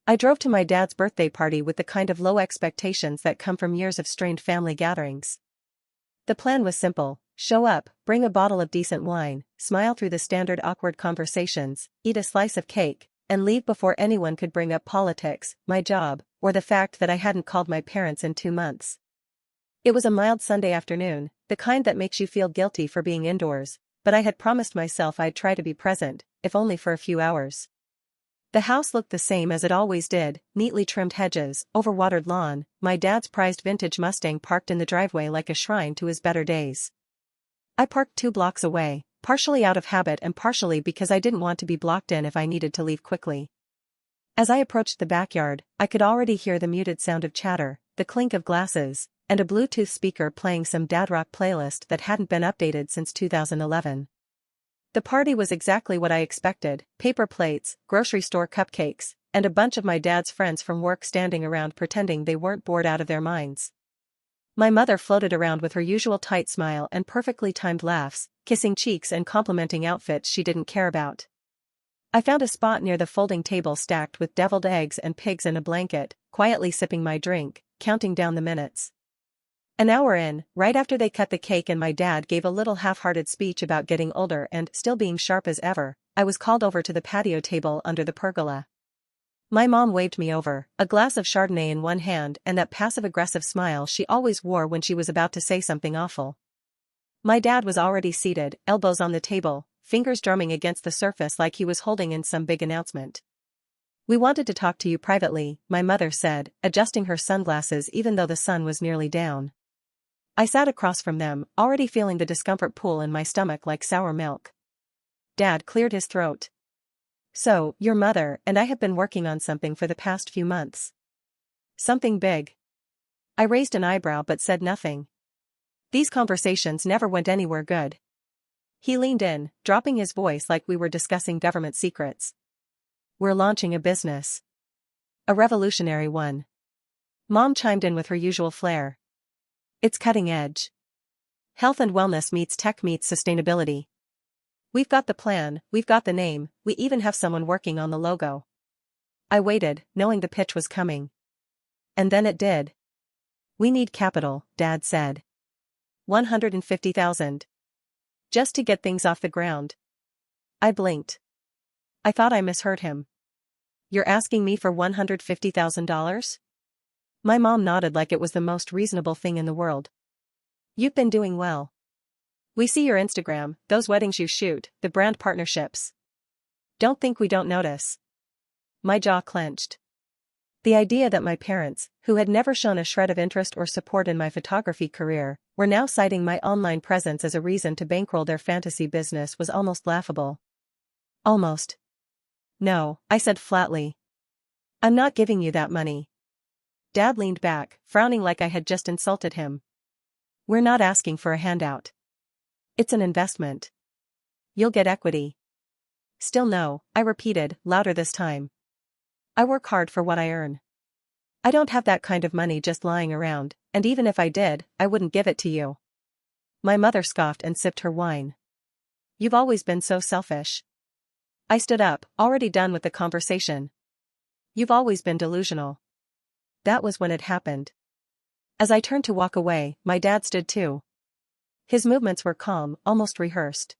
I drove to my dad's birthday party with the kind of low expectations that come from years of strained family gatherings. The plan was simple: show up, bring a bottle of decent wine, smile through the standard awkward conversations, eat a slice of cake, and leave before anyone could bring up politics, my job, or the fact that I hadn't called my parents in 2 months. It was a mild Sunday afternoon, the kind that makes you feel guilty for being indoors, but I had promised myself I'd try to be present, if only for a few hours. The house looked the same as it always did: neatly trimmed hedges, overwatered lawn, my dad's prized vintage Mustang parked in the driveway like a shrine to his better days. I parked 2 blocks away, partially out of habit and partially because I didn't want to be blocked in if I needed to leave quickly. As I approached the backyard, I could already hear the muted sound of chatter, the clink of glasses, and a Bluetooth speaker playing some dad rock playlist that hadn't been updated since 2011. The party was exactly what I expected: paper plates, grocery store cupcakes, and a bunch of my dad's friends from work standing around pretending they weren't bored out of their minds. My mother floated around with her usual tight smile and perfectly timed laughs, kissing cheeks and complimenting outfits she didn't care about. I found a spot near the folding table stacked with deviled eggs and pigs in a blanket, quietly sipping my drink, counting down the minutes. An hour in, right after they cut the cake and my dad gave a little half-hearted speech about getting older and still being sharp as ever, I was called over to the patio table under the pergola. My mom waved me over, a glass of Chardonnay in one hand and that passive-aggressive smile she always wore when she was about to say something awful. My dad was already seated, elbows on the table, fingers drumming against the surface like he was holding in some big announcement. "We wanted to talk to you privately," my mother said, adjusting her sunglasses even though the sun was nearly down. I sat across from them, already feeling the discomfort pool in my stomach like sour milk. Dad cleared his throat. "So, your mother and I have been working on something for the past few months." "Something big?" I raised an eyebrow but said nothing. These conversations never went anywhere good. He leaned in, dropping his voice like we were discussing government secrets. "We're launching a business. A revolutionary one." Mom chimed in with her usual flair. "It's cutting edge. Health and wellness meets tech meets sustainability. We've got the plan, we've got the name, we even have someone working on the logo." I waited, knowing the pitch was coming. And then it did. "We need capital," Dad said. 150,000. Just to get things off the ground." I blinked. I thought I misheard him. "You're asking me for $150,000? My mom nodded like it was the most reasonable thing in the world. "You've been doing well. We see your Instagram, those weddings you shoot, the brand partnerships. Don't think we don't notice." My jaw clenched. The idea that my parents, who had never shown a shred of interest or support in my photography career, were now citing my online presence as a reason to bankroll their fantasy business was almost laughable. "Almost. No," I said flatly. "I'm not giving you that money." Dad leaned back, frowning like I had just insulted him. "We're not asking for a handout. It's an investment. You'll get equity." "Still no," I repeated, louder this time. "I work hard for what I earn. I don't have that kind of money just lying around, and even if I did, I wouldn't give it to you." My mother scoffed and sipped her wine. "You've always been so selfish." I stood up, already done with the conversation. "You've always been delusional." That was when it happened. As I turned to walk away, my dad stood too. His movements were calm, almost rehearsed.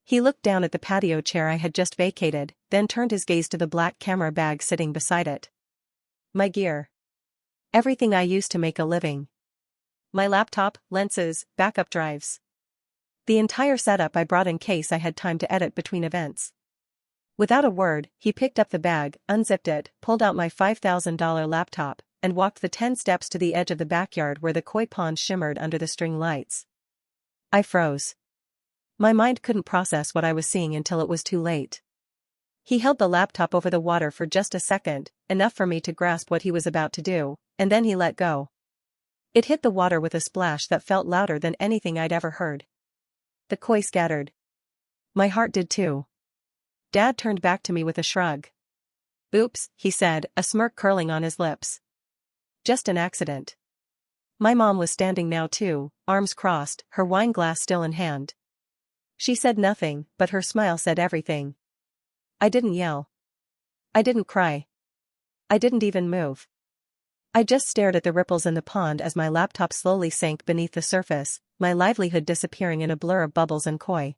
He looked down at the patio chair I had just vacated, then turned his gaze to the black camera bag sitting beside it. My gear. Everything I used to make a living. My laptop, lenses, backup drives. The entire setup I brought in case I had time to edit between events. Without a word, he picked up the bag, unzipped it, pulled out my $5,000 laptop, and walked the 10 steps to the edge of the backyard where the koi pond shimmered under the string lights. I froze. My mind couldn't process what I was seeing until it was too late. He held the laptop over the water for just a second, enough for me to grasp what he was about to do, and then he let go. It hit the water with a splash that felt louder than anything I'd ever heard. The koi scattered. My heart did too. Dad turned back to me with a shrug. "Oops," he said, a smirk curling on his lips. "Just an accident." My mom was standing now too, arms crossed, her wine glass still in hand. She said nothing, but her smile said everything. I didn't yell. I didn't cry. I didn't even move. I just stared at the ripples in the pond as my laptop slowly sank beneath the surface, my livelihood disappearing in a blur of bubbles and koi.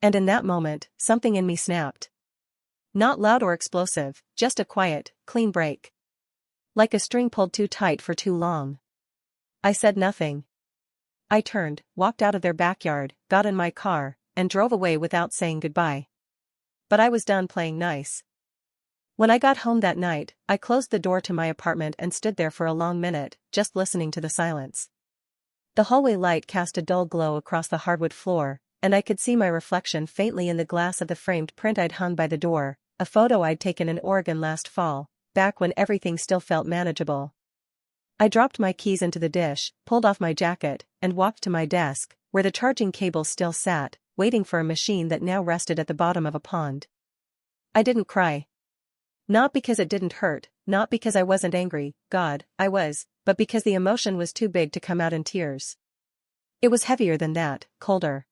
And in that moment, something in me snapped. Not loud or explosive, just a quiet, clean break. Like a string pulled too tight for too long. I said nothing. I turned, walked out of their backyard, got in my car, and drove away without saying goodbye. But I was done playing nice. When I got home that night, I closed the door to my apartment and stood there for a long minute, just listening to the silence. The hallway light cast a dull glow across the hardwood floor, and I could see my reflection faintly in the glass of the framed print I'd hung by the door, a photo I'd taken in Oregon last fall, back when everything still felt manageable. I dropped my keys into the dish, pulled off my jacket, and walked to my desk, where the charging cable still sat, waiting for a machine that now rested at the bottom of a pond. I didn't cry. Not because it didn't hurt, not because I wasn't angry, God, I was, but because the emotion was too big to come out in tears. It was heavier than that, colder.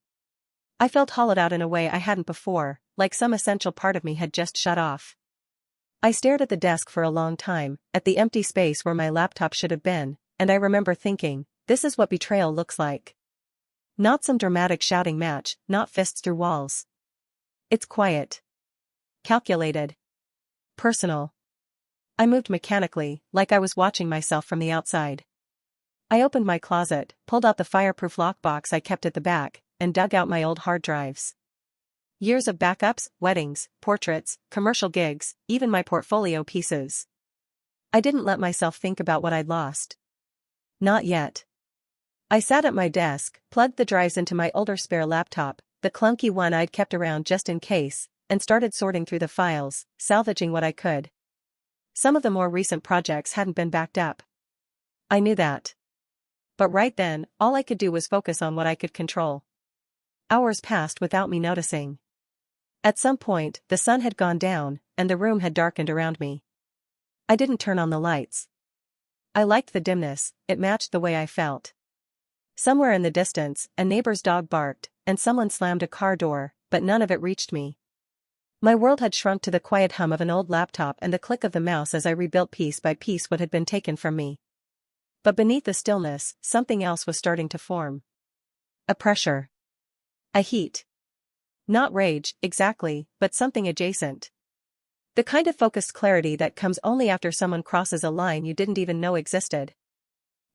I felt hollowed out in a way I hadn't before, like some essential part of me had just shut off. I stared at the desk for a long time, at the empty space where my laptop should have been, and I remember thinking, this is what betrayal looks like. Not some dramatic shouting match, not fists through walls. It's quiet. Calculated. Personal. I moved mechanically, like I was watching myself from the outside. I opened my closet, pulled out the fireproof lockbox I kept at the back, and dug out my old hard drives. Years of backups, weddings, portraits, commercial gigs, even my portfolio pieces. I didn't let myself think about what I'd lost. Not yet. I sat at my desk, plugged the drives into my older spare laptop, the clunky one I'd kept around just in case, and started sorting through the files, salvaging what I could. Some of the more recent projects hadn't been backed up. I knew that. But right then, all I could do was focus on what I could control. Hours passed without me noticing. At some point, the sun had gone down, and the room had darkened around me. I didn't turn on the lights. I liked the dimness, it matched the way I felt. Somewhere in the distance, a neighbor's dog barked, and someone slammed a car door, but none of it reached me. My world had shrunk to the quiet hum of an old laptop and the click of the mouse as I rebuilt piece by piece what had been taken from me. But beneath the stillness, something else was starting to form. A pressure. A heat. Not rage, exactly, but something adjacent. The kind of focused clarity that comes only after someone crosses a line you didn't even know existed.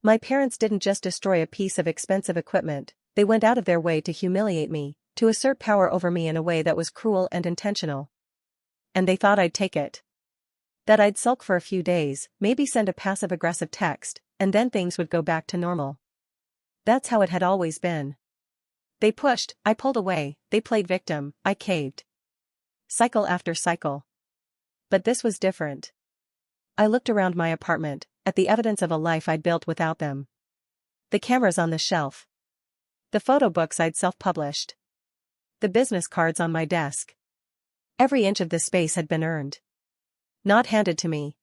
My parents didn't just destroy a piece of expensive equipment, they went out of their way to humiliate me, to assert power over me in a way that was cruel and intentional. And they thought I'd take it. That I'd sulk for a few days, maybe send a passive-aggressive text, and then things would go back to normal. That's how it had always been. They pushed, I pulled away, they played victim, I caved. Cycle after cycle. But this was different. I looked around my apartment, at the evidence of a life I'd built without them. The cameras on the shelf. The photo books I'd self-published. The business cards on my desk. Every inch of this space had been earned. Not handed to me.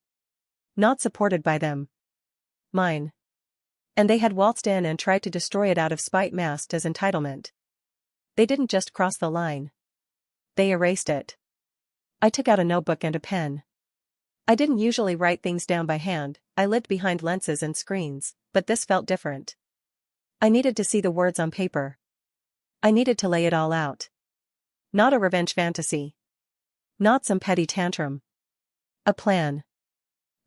Not supported by them. Mine. And they had waltzed in and tried to destroy it out of spite masked as entitlement. They didn't just cross the line. They erased it. I took out a notebook and a pen. I didn't usually write things down by hand, I lived behind lenses and screens, but this felt different. I needed to see the words on paper. I needed to lay it all out. Not a revenge fantasy. Not some petty tantrum. A plan.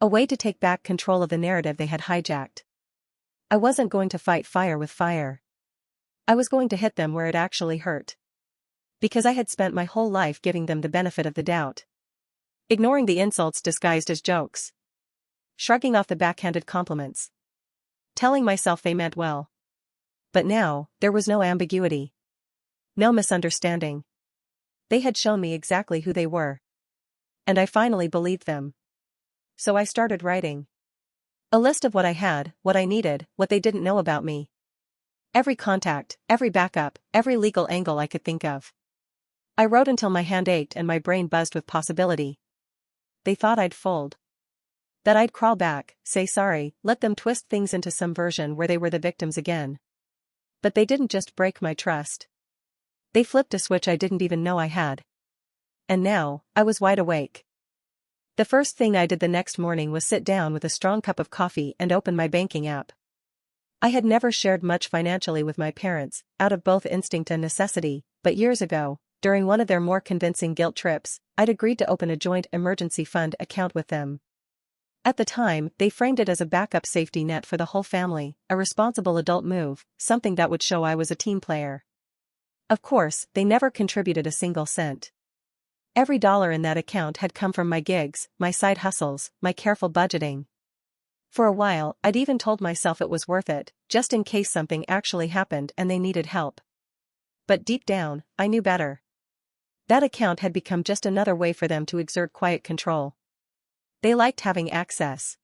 A way to take back control of the narrative they had hijacked. I wasn't going to fight fire with fire. I was going to hit them where it actually hurt. Because I had spent my whole life giving them the benefit of the doubt. Ignoring the insults disguised as jokes. Shrugging off the backhanded compliments. Telling myself they meant well. But now, there was no ambiguity. No misunderstanding. They had shown me exactly who they were. And I finally believed them. So I started writing. A list of what I had, what I needed, what they didn't know about me. Every contact, every backup, every legal angle I could think of. I wrote until my hand ached and my brain buzzed with possibility. They thought I'd fold. That I'd crawl back, say sorry, let them twist things into some version where they were the victims again. But they didn't just break my trust. They flipped a switch I didn't even know I had. And now, I was wide awake. The first thing I did the next morning was sit down with a strong cup of coffee and open my banking app. I had never shared much financially with my parents, out of both instinct and necessity, but years ago, during one of their more convincing guilt trips, I'd agreed to open a joint emergency fund account with them. At the time, they framed it as a backup safety net for the whole family, a responsible adult move, something that would show I was a team player. Of course, they never contributed a single cent. Every dollar in that account had come from my gigs, my side hustles, my careful budgeting. For a while, I'd even told myself it was worth it, just in case something actually happened and they needed help. But deep down, I knew better. That account had become just another way for them to exert quiet control. They liked having access.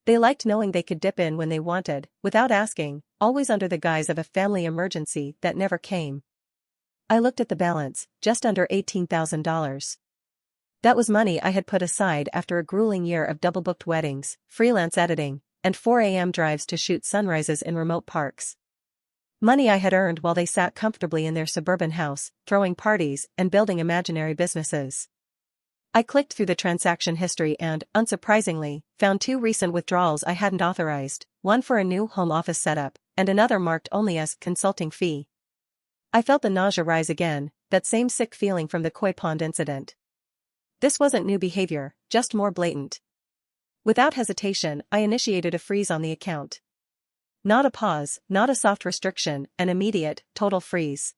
They liked knowing they could dip in when they wanted, without asking, always under the guise of a family emergency that never came. I looked at the balance, just under $18,000. That was money I had put aside after a grueling year of double-booked weddings, freelance editing, and 4 a.m. drives to shoot sunrises in remote parks. Money I had earned while they sat comfortably in their suburban house, throwing parties and building imaginary businesses. I clicked through the transaction history and, unsurprisingly, found 2 recent withdrawals I hadn't authorized, one for a new home office setup, and another marked only as consulting fee. I felt the nausea rise again, that same sick feeling from the koi pond incident. This wasn't new behavior, just more blatant. Without hesitation, I initiated a freeze on the account. Not a pause, not a soft restriction, an immediate, total freeze.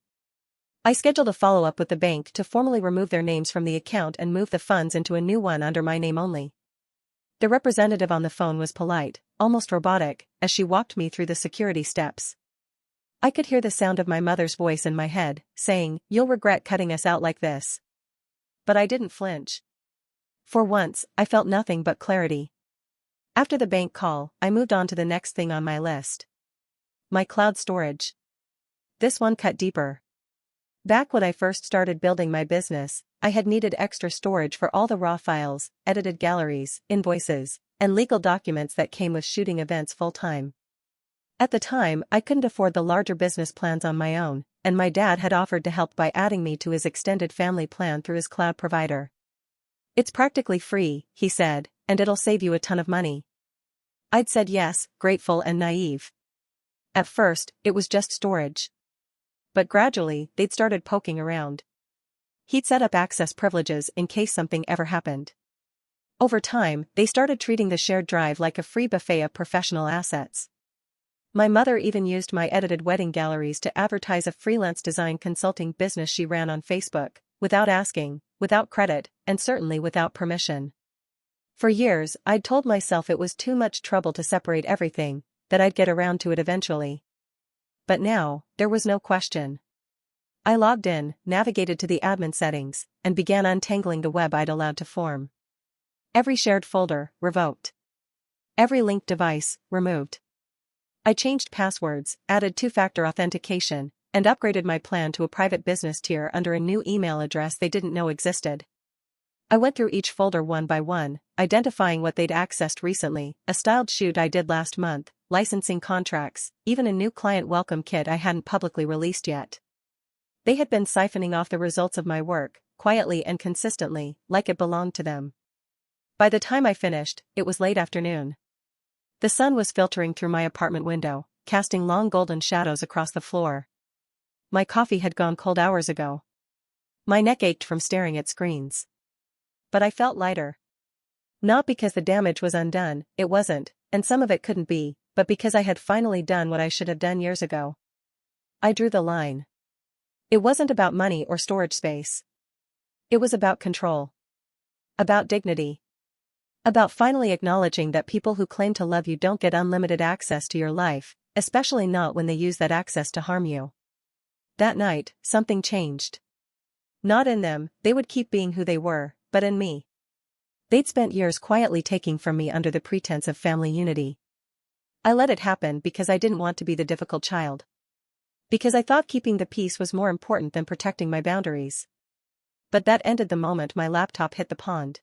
I scheduled a follow-up with the bank to formally remove their names from the account and move the funds into a new one under my name only. The representative on the phone was polite, almost robotic, as she walked me through the security steps. I could hear the sound of my mother's voice in my head, saying, "You'll regret cutting us out like this." But I didn't flinch. For once, I felt nothing but clarity. After the bank call, I moved on to the next thing on my list. My cloud storage. This one cut deeper. Back when I first started building my business, I had needed extra storage for all the raw files, edited galleries, invoices, and legal documents that came with shooting events full-time. At the time, I couldn't afford the larger business plans on my own, and my dad had offered to help by adding me to his extended family plan through his cloud provider. "It's practically free," he said, "and it'll save you a ton of money." I'd said yes, grateful and naive. At first, it was just storage. But gradually, they'd started poking around. He'd set up access privileges in case something ever happened. Over time, they started treating the shared drive like a free buffet of professional assets. My mother even used my edited wedding galleries to advertise a freelance design consulting business she ran on Facebook, without asking, without credit, and certainly without permission. For years, I'd told myself it was too much trouble to separate everything, that I'd get around to it eventually. But now, there was no question. I logged in, navigated to the admin settings, and began untangling the web I'd allowed to form. Every shared folder, revoked. Every linked device, removed. I changed passwords, added 2-factor authentication, and upgraded my plan to a private business tier under a new email address they didn't know existed. I went through each folder one by one, identifying what they'd accessed recently, a styled shoot I did last month, licensing contracts, even a new client welcome kit I hadn't publicly released yet. They had been siphoning off the results of my work, quietly and consistently, like it belonged to them. By the time I finished, it was late afternoon. The sun was filtering through my apartment window, casting long golden shadows across the floor. My coffee had gone cold hours ago. My neck ached from staring at screens. But I felt lighter. Not because the damage was undone, it wasn't, and some of it couldn't be, but because I had finally done what I should have done years ago. I drew the line. It wasn't about money or storage space. It was about control. About dignity. About finally acknowledging that people who claim to love you don't get unlimited access to your life, especially not when they use that access to harm you. That night, something changed. Not in them, they would keep being who they were, but in me. They'd spent years quietly taking from me under the pretense of family unity. I let it happen because I didn't want to be the difficult child. Because I thought keeping the peace was more important than protecting my boundaries. But that ended the moment my laptop hit the pond.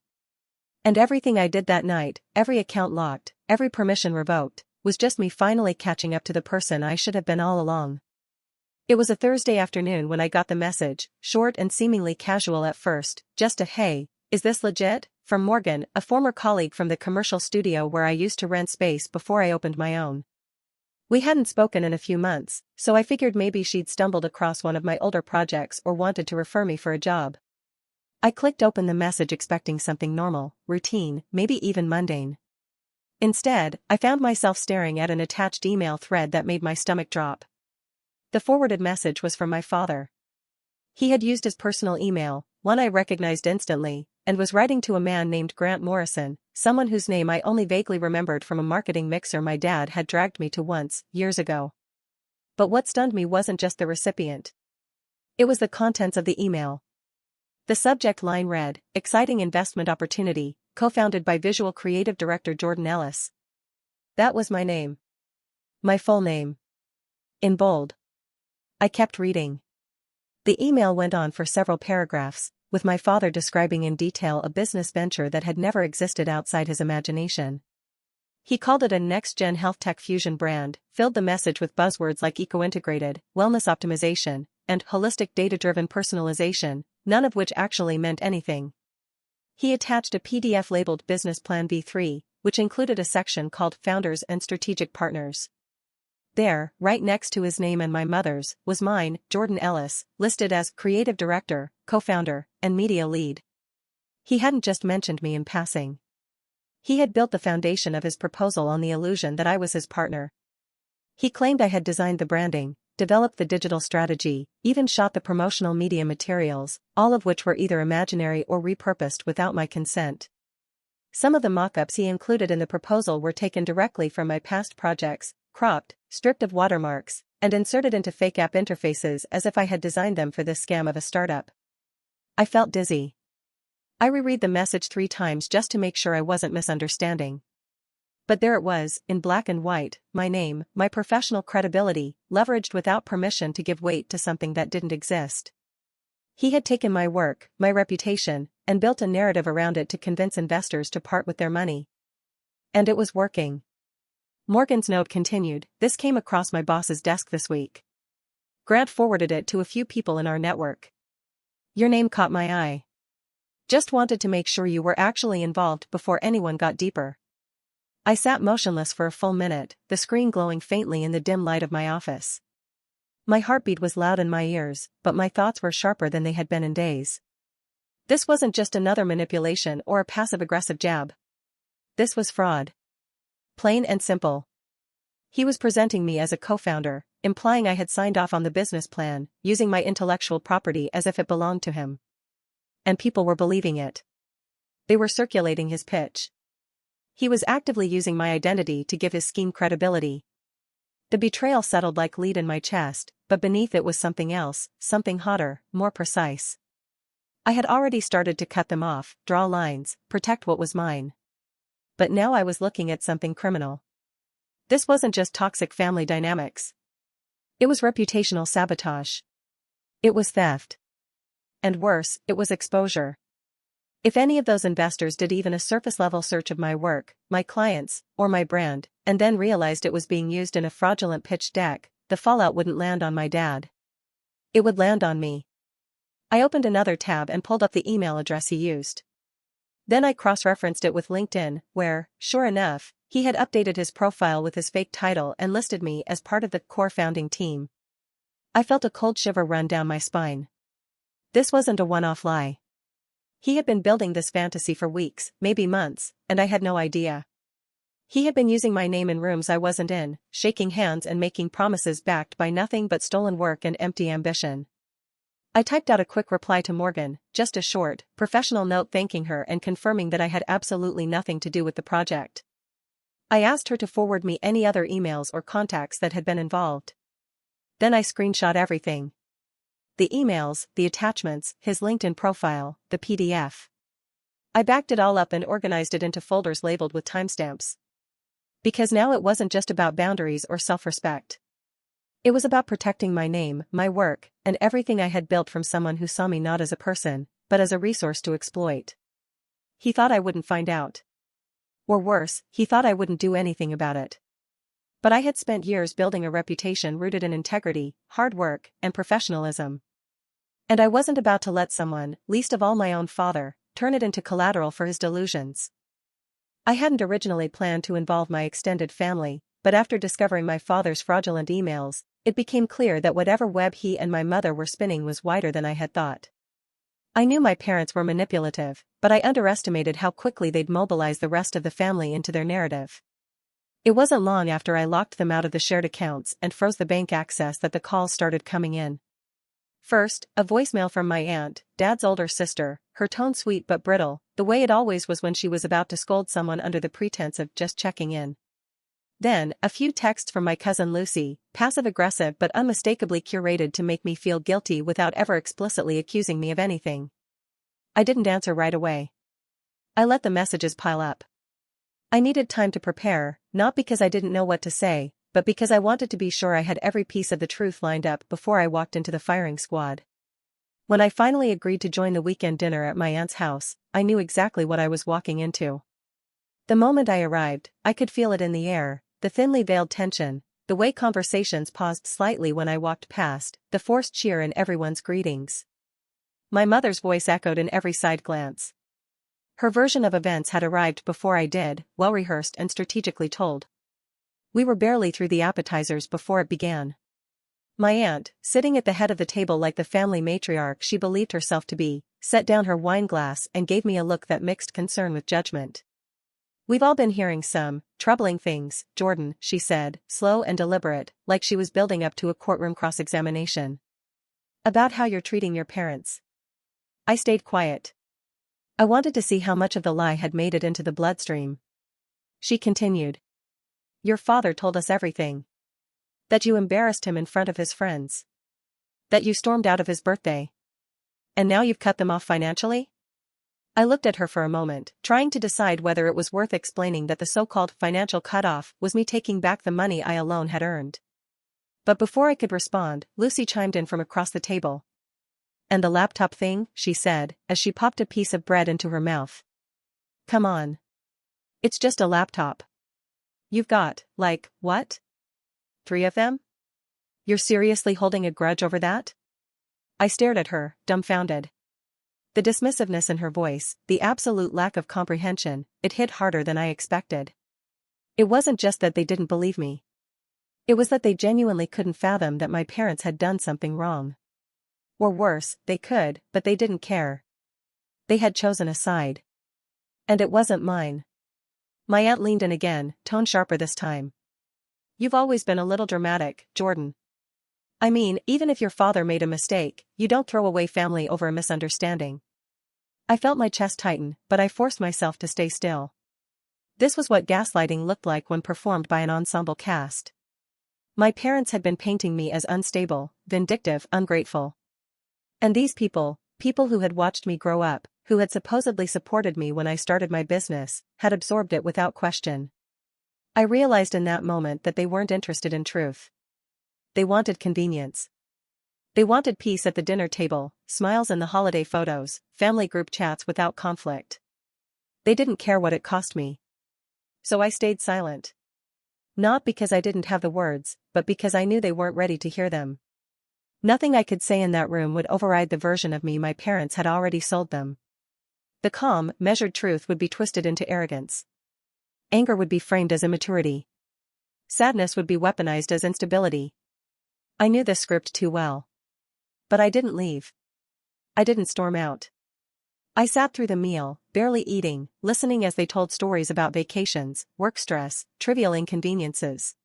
And everything I did that night, every account locked, every permission revoked, was just me finally catching up to the person I should have been all along. It was a Thursday afternoon when I got the message, short and seemingly casual at first, just a "Hey, Is this legit? From Morgan, a former colleague from the commercial studio where I used to rent space before I opened my own. We hadn't spoken in a few months, so I figured maybe she'd stumbled across one of my older projects or wanted to refer me for a job. I clicked open the message expecting something normal, routine, maybe even mundane. Instead, I found myself staring at an attached email thread that made my stomach drop. The forwarded message was from my father. He had used his personal email, one I recognized instantly, and was writing to a man named Grant Morrison, someone whose name I only vaguely remembered from a marketing mixer my dad had dragged me to once, years ago. But what stunned me wasn't just the recipient. It was the contents of the email. The subject line read, "Exciting investment opportunity, co-founded by visual creative director Jordan Ellis." That was my name. My full name. In bold. I kept reading. The email went on for several paragraphs, with my father describing in detail a business venture that had never existed outside his imagination. He called it a next-gen health tech fusion brand, filled the message with buzzwords like eco-integrated, wellness optimization, and holistic data-driven personalization, none of which actually meant anything. He attached a PDF labeled Business Plan V3, which included a section called Founders and Strategic Partners. There, right next to his name and my mother's, was mine, Jordan Ellis, listed as creative director, co-founder, and media lead. He hadn't just mentioned me in passing. He had built the foundation of his proposal on the illusion that I was his partner. He claimed I had designed the branding, developed the digital strategy, even shot the promotional media materials, all of which were either imaginary or repurposed without my consent. Some of the mock-ups he included in the proposal were taken directly from my past projects, cropped, stripped of watermarks, and inserted into fake app interfaces as if I had designed them for this scam of a startup. I felt dizzy. I reread the message 3 times just to make sure I wasn't misunderstanding. But there it was, in black and white, my name, my professional credibility, leveraged without permission to give weight to something that didn't exist. He had taken my work, my reputation, and built a narrative around it to convince investors to part with their money. And it was working. Morgan's note continued, "This came across my boss's desk this week. Grant forwarded it to a few people in our network. Your name caught my eye. Just wanted to make sure you were actually involved before anyone got deeper." I sat motionless for a full minute, the screen glowing faintly in the dim light of my office. My heartbeat was loud in my ears, but my thoughts were sharper than they had been in days. This wasn't just another manipulation or a passive-aggressive jab. This was fraud. Plain and simple. He was presenting me as a co-founder, implying I had signed off on the business plan, using my intellectual property as if it belonged to him. And people were believing it. They were circulating his pitch. He was actively using my identity to give his scheme credibility. The betrayal settled like lead in my chest, but beneath it was something else, something hotter, more precise. I had already started to cut them off, draw lines, protect what was mine. But now I was looking at something criminal. This wasn't just toxic family dynamics. It was reputational sabotage. It was theft. And worse, it was exposure. If any of those investors did even a surface-level search of my work, my clients, or my brand, and then realized it was being used in a fraudulent pitch deck, the fallout wouldn't land on my dad. It would land on me. I opened another tab and pulled up the email address he used. Then I cross-referenced it with LinkedIn, where, sure enough, he had updated his profile with his fake title and listed me as part of the core founding team. I felt a cold shiver run down my spine. This wasn't a one-off lie. He had been building this fantasy for weeks, maybe months, and I had no idea. He had been using my name in rooms I wasn't in, shaking hands and making promises backed by nothing but stolen work and empty ambition. I typed out a quick reply to Morgan, just a short, professional note thanking her and confirming that I had absolutely nothing to do with the project. I asked her to forward me any other emails or contacts that had been involved. Then I screenshot everything. The emails, the attachments, his LinkedIn profile, the PDF. I backed it all up and organized it into folders labeled with timestamps. Because now it wasn't just about boundaries or self-respect. It was about protecting my name, my work, and everything I had built from someone who saw me not as a person, but as a resource to exploit. He thought I wouldn't find out. Or worse, he thought I wouldn't do anything about it. But I had spent years building a reputation rooted in integrity, hard work, and professionalism. And I wasn't about to let someone, least of all my own father, turn it into collateral for his delusions. I hadn't originally planned to involve my extended family, but after discovering my father's fraudulent emails, it became clear that whatever web he and my mother were spinning was wider than I had thought. I knew my parents were manipulative, but I underestimated how quickly they'd mobilize the rest of the family into their narrative. It wasn't long after I locked them out of the shared accounts and froze the bank access that the calls started coming in. First, a voicemail from my aunt, Dad's older sister, her tone sweet but brittle, the way it always was when she was about to scold someone under the pretense of just checking in. Then, a few texts from my cousin Lucy, passive-aggressive but unmistakably curated to make me feel guilty without ever explicitly accusing me of anything. I didn't answer right away. I let the messages pile up. I needed time to prepare, not because I didn't know what to say, but because I wanted to be sure I had every piece of the truth lined up before I walked into the firing squad. When I finally agreed to join the weekend dinner at my aunt's house, I knew exactly what I was walking into. The moment I arrived, I could feel it in the air, the thinly veiled tension, the way conversations paused slightly when I walked past, the forced cheer in everyone's greetings. My mother's voice echoed in every side glance. Her version of events had arrived before I did, well-rehearsed and strategically told. We were barely through the appetizers before it began. My aunt, sitting at the head of the table like the family matriarch she believed herself to be, set down her wine glass and gave me a look that mixed concern with judgment. "We've all been hearing some troubling things, Jordan," she said, slow and deliberate, like she was building up to a courtroom cross-examination. "About how you're treating your parents." I stayed quiet. I wanted to see how much of the lie had made it into the bloodstream. She continued. "Your father told us everything. That you embarrassed him in front of his friends. That you stormed out of his birthday. And now you've cut them off financially?" I looked at her for a moment, trying to decide whether it was worth explaining that the so-called financial cutoff was me taking back the money I alone had earned. But before I could respond, Lucy chimed in from across the table. "And the laptop thing," she said, as she popped a piece of bread into her mouth. "Come on. It's just a laptop. You've got, like, what? 3 of them? You're seriously holding a grudge over that?" I stared at her, dumbfounded. The dismissiveness in her voice, the absolute lack of comprehension, it hit harder than I expected. It wasn't just that they didn't believe me. It was that they genuinely couldn't fathom that my parents had done something wrong. Or worse, they could, but they didn't care. They had chosen a side. And it wasn't mine. My aunt leaned in again, tone sharper this time. "You've always been a little dramatic, Jordan. I mean, even if your father made a mistake, you don't throw away family over a misunderstanding." I felt my chest tighten, but I forced myself to stay still. This was what gaslighting looked like when performed by an ensemble cast. My parents had been painting me as unstable, vindictive, ungrateful. And these people who had watched me grow up, who had supposedly supported me when I started my business, had absorbed it without question. I realized in that moment that they weren't interested in truth. They wanted convenience. They wanted peace at the dinner table, smiles in the holiday photos, family group chats without conflict. They didn't care what it cost me. So I stayed silent. Not because I didn't have the words, but because I knew they weren't ready to hear them. Nothing I could say in that room would override the version of me my parents had already sold them. The calm, measured truth would be twisted into arrogance. Anger would be framed as immaturity. Sadness would be weaponized as instability. I knew this script too well. But I didn't leave. I didn't storm out. I sat through the meal, barely eating, listening as they told stories about vacations, work stress, trivial inconveniences.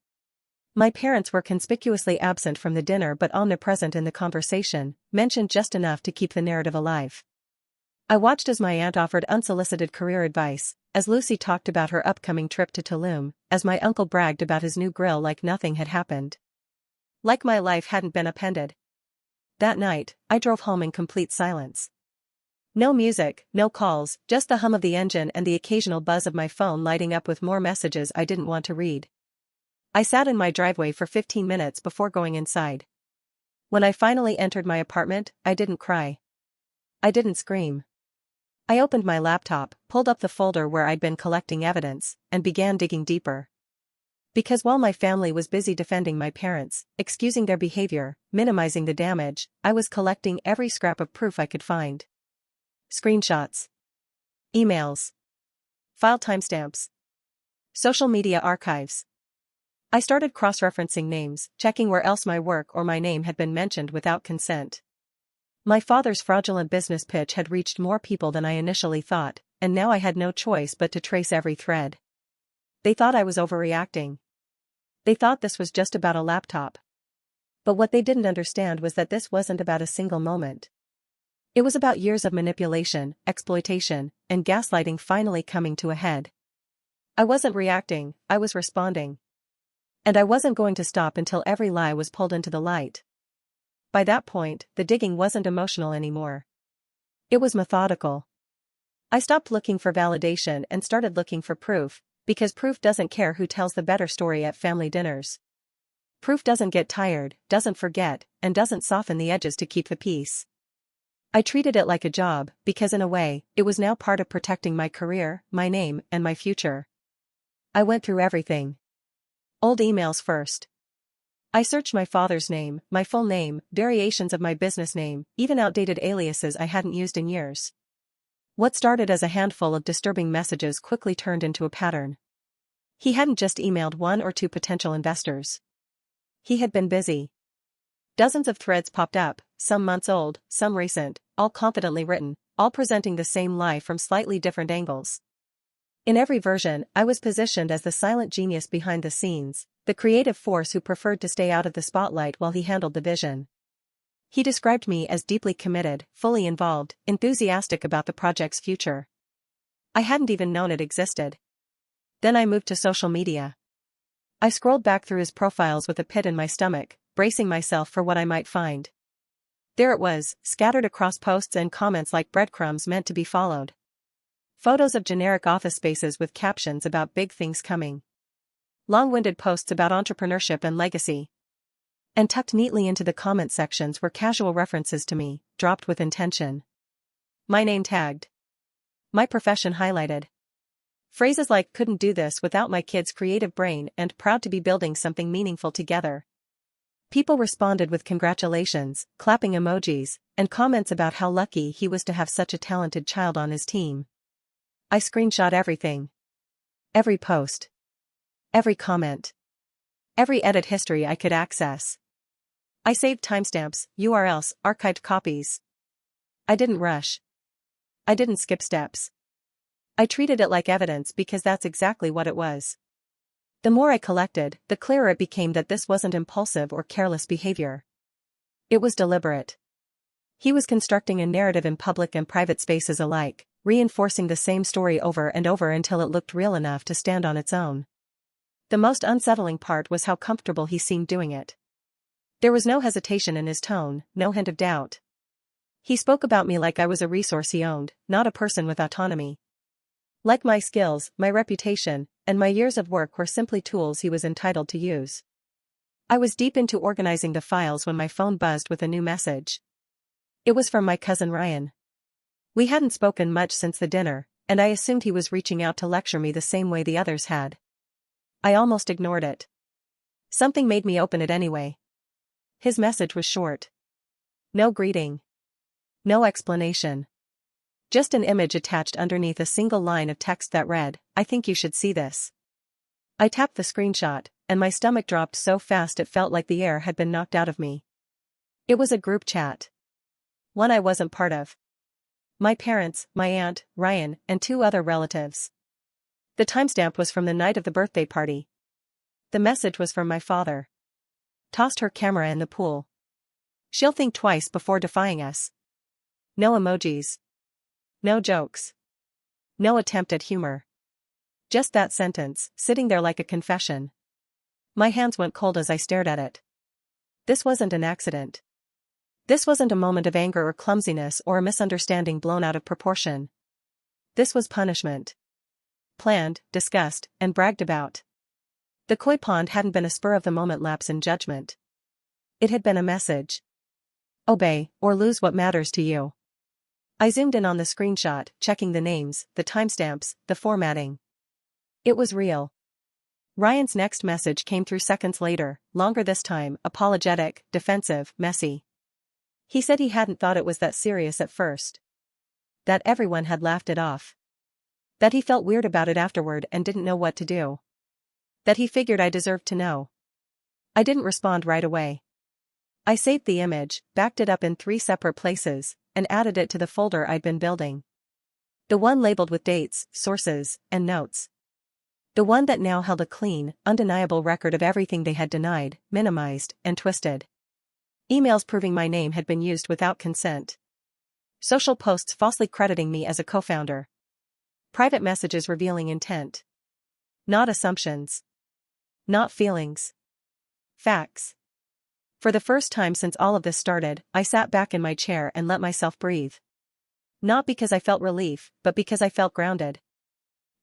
My parents were conspicuously absent from the dinner but omnipresent in the conversation, mentioned just enough to keep the narrative alive. I watched as my aunt offered unsolicited career advice, as Lucy talked about her upcoming trip to Tulum, as my uncle bragged about his new grill like nothing had happened. Like my life hadn't been appended. That night, I drove home in complete silence. No music, no calls, just the hum of the engine and the occasional buzz of my phone lighting up with more messages I didn't want to read. I sat in my driveway for 15 minutes before going inside. When I finally entered my apartment, I didn't cry. I didn't scream. I opened my laptop, pulled up the folder where I'd been collecting evidence, and began digging deeper. Because while my family was busy defending my parents, excusing their behavior, minimizing the damage, I was collecting every scrap of proof I could find. Screenshots. emails, file timestamps, social media archives. I started cross-referencing names, checking where else my work or my name had been mentioned without consent. My father's fraudulent business pitch had reached more people than I initially thought, and now I had no choice but to trace every thread. They thought I was overreacting. They thought this was just about a laptop. But what they didn't understand was that this wasn't about a single moment. It was about years of manipulation, exploitation, and gaslighting finally coming to a head. I wasn't reacting, I was responding. And I wasn't going to stop until every lie was pulled into the light. By that point, the digging wasn't emotional anymore. It was methodical. I stopped looking for validation and started looking for proof, because proof doesn't care who tells the better story at family dinners. Proof doesn't get tired, doesn't forget, and doesn't soften the edges to keep the peace. I treated it like a job, because in a way, it was now part of protecting my career, my name, and my future. I went through everything. Old emails first. I searched my father's name, my full name, variations of my business name, even outdated aliases I hadn't used in years. What started as a handful of disturbing messages quickly turned into a pattern. He hadn't just emailed one or two potential investors. He had been busy. Dozens of threads popped up, some months old, some recent, all confidently written, all presenting the same lie from slightly different angles. In every version, I was positioned as the silent genius behind the scenes, the creative force who preferred to stay out of the spotlight while he handled the vision. He described me as deeply committed, fully involved, enthusiastic about the project's future. I hadn't even known it existed. Then I moved to social media. I scrolled back through his profiles with a pit in my stomach, bracing myself for what I might find. There it was, scattered across posts and comments like breadcrumbs meant to be followed. Photos of generic office spaces with captions about big things coming. Long-winded posts about entrepreneurship and legacy. And tucked neatly into the comment sections were casual references to me, dropped with intention. My name tagged. My profession highlighted. Phrases like couldn't do this without my kid's creative brain and proud to be building something meaningful together. People responded with congratulations, clapping emojis, and comments about how lucky he was to have such a talented child on his team. I screenshot everything. Every post. Every comment. Every edit history I could access. I saved timestamps, URLs, archived copies. I didn't rush. I didn't skip steps. I treated it like evidence because that's exactly what it was. The more I collected, the clearer it became that this wasn't impulsive or careless behavior. It was deliberate. He was constructing a narrative in public and private spaces alike, reinforcing the same story over and over until it looked real enough to stand on its own. The most unsettling part was how comfortable he seemed doing it. There was no hesitation in his tone, no hint of doubt. He spoke about me like I was a resource he owned, not a person with autonomy. Like my skills, my reputation, and my years of work were simply tools he was entitled to use. I was deep into organizing the files when my phone buzzed with a new message. It was from my cousin Ryan. We hadn't spoken much since the dinner, and I assumed he was reaching out to lecture me the same way the others had. I almost ignored it. Something made me open it anyway. His message was short. No greeting. No explanation. Just an image attached underneath a single line of text that read, "I think you should see this." I tapped the screenshot, and my stomach dropped so fast it felt like the air had been knocked out of me. It was a group chat. One I wasn't part of. My parents, my aunt, Ryan, and two other relatives. The timestamp was from the night of the birthday party. The message was from my father. Tossed her camera in the pool. She'll think twice before defying us. No emojis. No jokes. No attempt at humor. Just that sentence, sitting there like a confession. My hands went cold as I stared at it. This wasn't an accident. This wasn't a moment of anger or clumsiness or a misunderstanding blown out of proportion. This was punishment. Planned, discussed, and bragged about. The koi pond hadn't been a spur-of-the-moment lapse in judgment. It had been a message. Obey, or lose what matters to you. I zoomed in on the screenshot, checking the names, the timestamps, the formatting. It was real. Ryan's next message came through seconds later, longer this time, apologetic, defensive, messy. He said he hadn't thought it was that serious at first. That everyone had laughed it off. That he felt weird about it afterward and didn't know what to do. That he figured I deserved to know. I didn't respond right away. I saved the image, backed it up in 3 separate places, and added it to the folder I'd been building. The one labeled with dates, sources, and notes. The one that now held a clean, undeniable record of everything they had denied, minimized, and twisted. Emails proving my name had been used without consent. Social posts falsely crediting me as a co-founder. Private messages revealing intent. Not assumptions. Not feelings. Facts. For the first time since all of this started, I sat back in my chair and let myself breathe. Not because I felt relief, but because I felt grounded.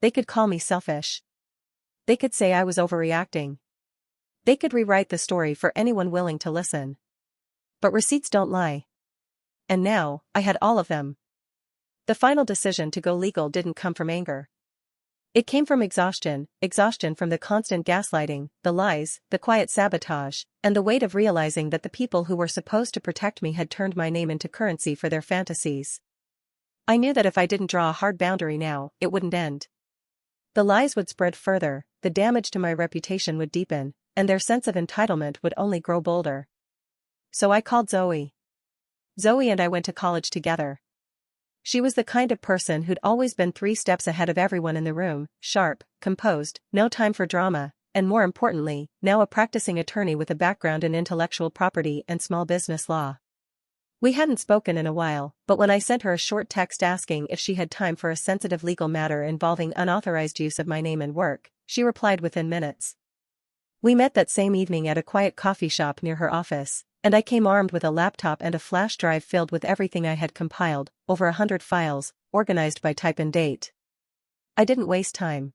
They could call me selfish. They could say I was overreacting. They could rewrite the story for anyone willing to listen. But receipts don't lie. And now, I had all of them. The final decision to go legal didn't come from anger. It came from exhaustion from the constant gaslighting, the lies, the quiet sabotage, and the weight of realizing that the people who were supposed to protect me had turned my name into currency for their fantasies. I knew that if I didn't draw a hard boundary now, it wouldn't end. The lies would spread further, the damage to my reputation would deepen, and their sense of entitlement would only grow bolder. So I called Zoe. Zoe and I went to college together. She was the kind of person who'd always been 3 steps ahead of everyone in the room, sharp, composed, no time for drama, and more importantly, now a practicing attorney with a background in intellectual property and small business law. We hadn't spoken in a while, but when I sent her a short text asking if she had time for a sensitive legal matter involving unauthorized use of my name and work, she replied within minutes. We met that same evening at a quiet coffee shop near her office, and I came armed with a laptop and a flash drive filled with everything I had compiled, over 100 files, organized by type and date. I didn't waste time.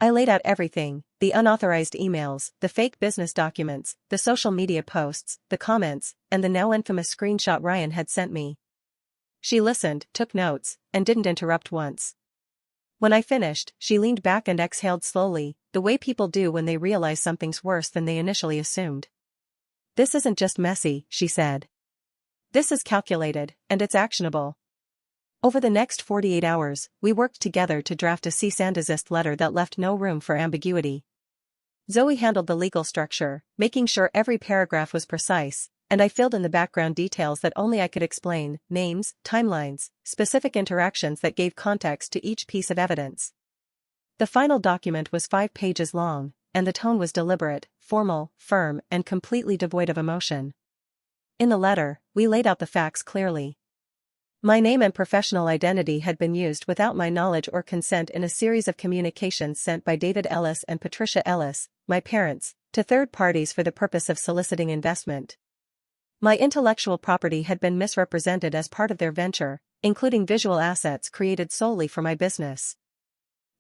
I laid out everything, the unauthorized emails, the fake business documents, the social media posts, the comments, and the now infamous screenshot Ryan had sent me. She listened, took notes, and didn't interrupt once. When I finished, she leaned back and exhaled slowly, the way people do when they realize something's worse than they initially assumed. This isn't just messy, she said. This is calculated, and it's actionable. Over the next 48 hours, we worked together to draft a cease and desist letter that left no room for ambiguity. Zoe handled the legal structure, making sure every paragraph was precise, and I filled in the background details that only I could explain, names, timelines, specific interactions that gave context to each piece of evidence. The final document was 5 pages long, and the tone was deliberate, formal, firm, and completely devoid of emotion. In the letter, we laid out the facts clearly. My name and professional identity had been used without my knowledge or consent in a series of communications sent by David Ellis and Patricia Ellis, my parents, to third parties for the purpose of soliciting investment. My intellectual property had been misrepresented as part of their venture, including visual assets created solely for my business.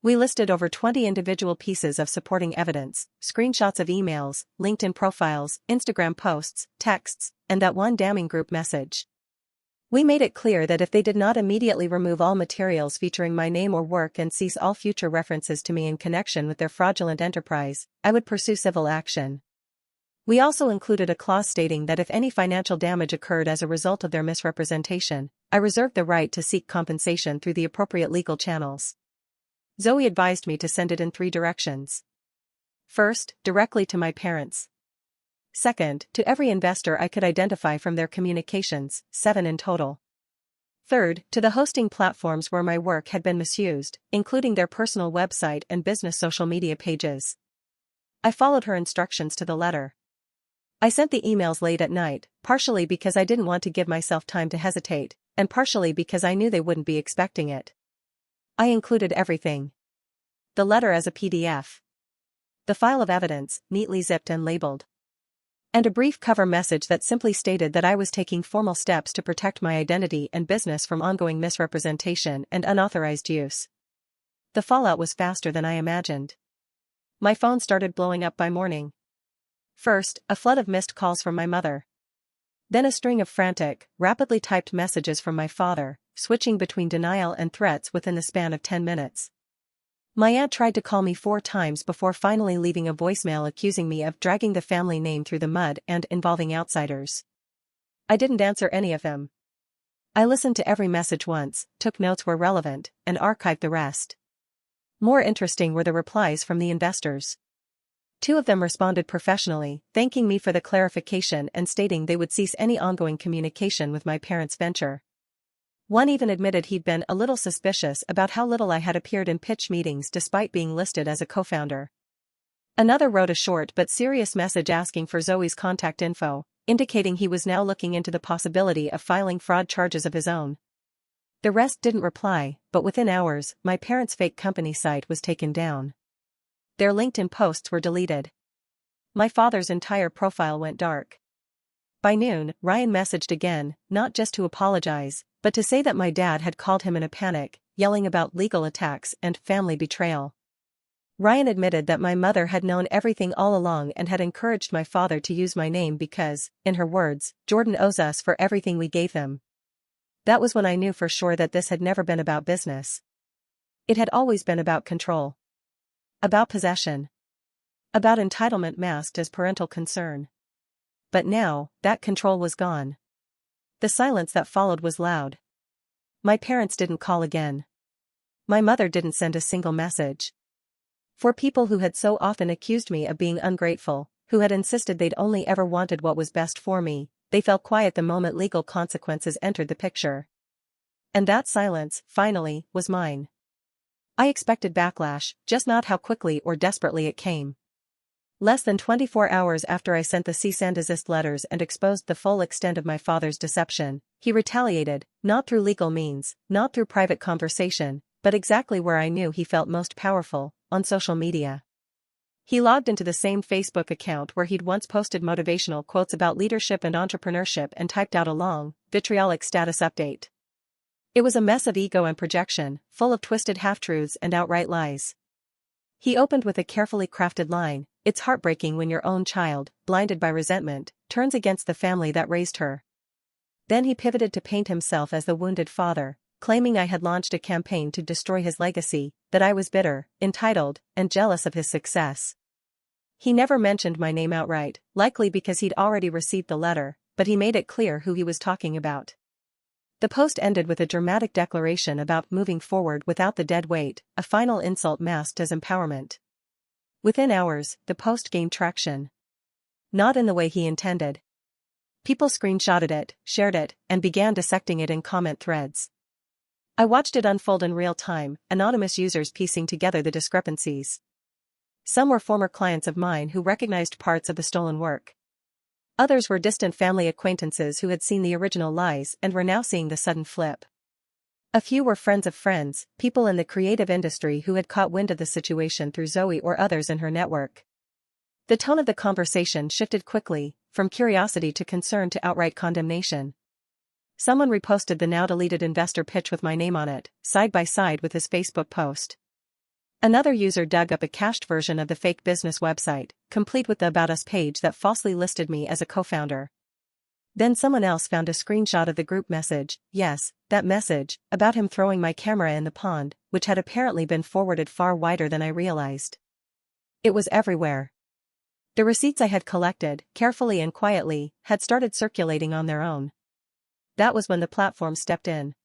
We listed over 20 individual pieces of supporting evidence, screenshots of emails, LinkedIn profiles, Instagram posts, texts, and that one damning group message. We made it clear that if they did not immediately remove all materials featuring my name or work and cease all future references to me in connection with their fraudulent enterprise, I would pursue civil action. We also included a clause stating that if any financial damage occurred as a result of their misrepresentation, I reserved the right to seek compensation through the appropriate legal channels. Zoe advised me to send it in 3 directions. First, directly to my parents. Second, to every investor I could identify from their communications, 7 in total. Third, to the hosting platforms where my work had been misused, including their personal website and business social media pages. I followed her instructions to the letter. I sent the emails late at night, partially because I didn't want to give myself time to hesitate, and partially because I knew they wouldn't be expecting it. I included everything. The letter as a PDF. The file of evidence, neatly zipped and labeled. And a brief cover message that simply stated that I was taking formal steps to protect my identity and business from ongoing misrepresentation and unauthorized use. The fallout was faster than I imagined. My phone started blowing up by morning. First, a flood of missed calls from my mother. Then a string of frantic, rapidly typed messages from my father, switching between denial and threats within the span of 10 minutes. My aunt tried to call me 4 times before finally leaving a voicemail accusing me of dragging the family name through the mud and involving outsiders. I didn't answer any of them. I listened to every message once, took notes where relevant, and archived the rest. More interesting were the replies from the investors. Two of them responded professionally, thanking me for the clarification and stating they would cease any ongoing communication with my parents' venture. One even admitted he'd been a little suspicious about how little I had appeared in pitch meetings despite being listed as a co-founder. Another wrote a short but serious message asking for Zoe's contact info, indicating he was now looking into the possibility of filing fraud charges of his own. The rest didn't reply, but within hours, my parents' fake company site was taken down. Their LinkedIn posts were deleted. My father's entire profile went dark. By noon, Ryan messaged again, not just to apologize, but to say that my dad had called him in a panic, yelling about legal attacks and family betrayal. Ryan admitted that my mother had known everything all along and had encouraged my father to use my name because, in her words, Jordan owes us for everything we gave them. That was when I knew for sure that this had never been about business. It had always been about control. About possession. About entitlement masked as parental concern. But now, that control was gone. The silence that followed was loud. My parents didn't call again. My mother didn't send a single message. For people who had so often accused me of being ungrateful, who had insisted they'd only ever wanted what was best for me, they fell quiet the moment legal consequences entered the picture. And that silence, finally, was mine. I expected backlash, just not how quickly or desperately it came. Less than 24 hours after I sent the cease and desist letters and exposed the full extent of my father's deception, he retaliated, not through legal means, not through private conversation, but exactly where I knew he felt most powerful, on social media. He logged into the same Facebook account where he'd once posted motivational quotes about leadership and entrepreneurship and typed out a long, vitriolic status update. It was a mess of ego and projection, full of twisted half-truths and outright lies. He opened with a carefully crafted line, "It's heartbreaking when your own child, blinded by resentment, turns against the family that raised her." Then he pivoted to paint himself as the wounded father, claiming I had launched a campaign to destroy his legacy, that I was bitter, entitled, and jealous of his success. He never mentioned my name outright, likely because he'd already received the letter, but he made it clear who he was talking about. The post ended with a dramatic declaration about moving forward without the dead weight, a final insult masked as empowerment. Within hours, the post gained traction. Not in the way he intended. People screenshotted it, shared it, and began dissecting it in comment threads. I watched it unfold in real time, anonymous users piecing together the discrepancies. Some were former clients of mine who recognized parts of the stolen work. Others were distant family acquaintances who had seen the original lies and were now seeing the sudden flip. A few were friends of friends, people in the creative industry who had caught wind of the situation through Zoe or others in her network. The tone of the conversation shifted quickly, from curiosity to concern to outright condemnation. Someone reposted the now-deleted investor pitch with my name on it, side by side with his Facebook post. Another user dug up a cached version of the fake business website, complete with the About Us page that falsely listed me as a co-founder. Then someone else found a screenshot of the group message, yes, that message, about him throwing my camera in the pond, which had apparently been forwarded far wider than I realized. It was everywhere. The receipts I had collected, carefully and quietly, had started circulating on their own. That was when the platform stepped in.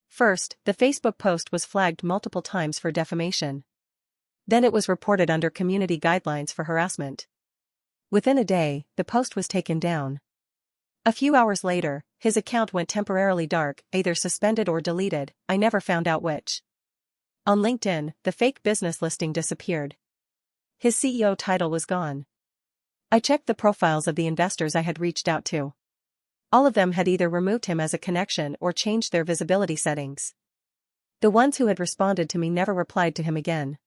First, the Facebook post was flagged multiple times for defamation. Then it was reported under community guidelines for harassment. Within a day, the post was taken down. A few hours later, his account went temporarily dark, either suspended or deleted, I never found out which. On LinkedIn, the fake business listing disappeared. His CEO title was gone. I checked the profiles of the investors I had reached out to. All of them had either removed him as a connection or changed their visibility settings. The ones who had responded to me never replied to him again.